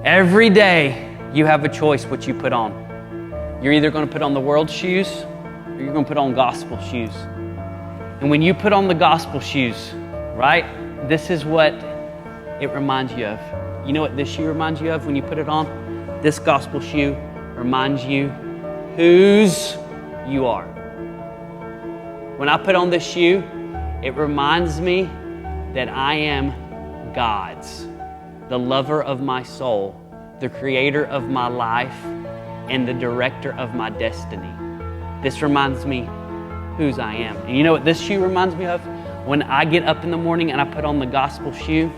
Every day you have a choice what you put on. You're either going to put on the world's shoes or you're going to put on gospel shoes. And when you put on the gospel shoes, right, this is what it reminds you of. You know what this shoe reminds you of when you put it on? This gospel shoe reminds you whose you are. When I put on this shoe, it reminds me that I am God's, the lover of my soul, the creator of my life, and the director of my destiny. This reminds me whose I am. And you know what this shoe reminds me of? When I get up in the morning and I put on the gospel shoe,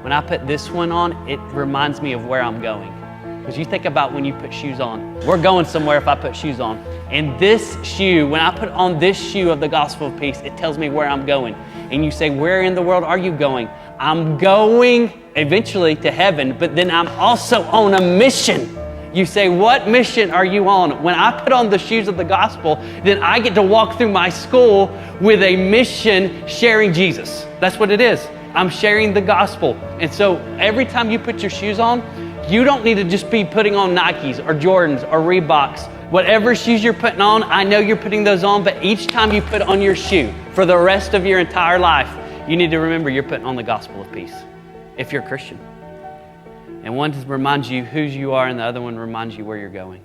when I put this one on, it reminds me of where I'm going. Because you think about when you put shoes on. We're going somewhere if I put shoes on. And this shoe, when I put on this shoe of the gospel of peace, it tells me where I'm going. And you say, where in the world are you going? I'm going eventually to heaven, but then I'm also on a mission. You say, what mission are you on? When I put on the shoes of the gospel, then I get to walk through my school with a mission sharing Jesus. That's what it is. I'm sharing the gospel. And so every time you put your shoes on, you don't need to just be putting on Nikes or Jordans or Reeboks. Whatever shoes you're putting on, I know you're putting those on, but each time you put on your shoe for the rest of your entire life, you need to remember you're putting on the gospel of peace, if you're a Christian. And one reminds you whose you are, and the other one reminds you where you're going.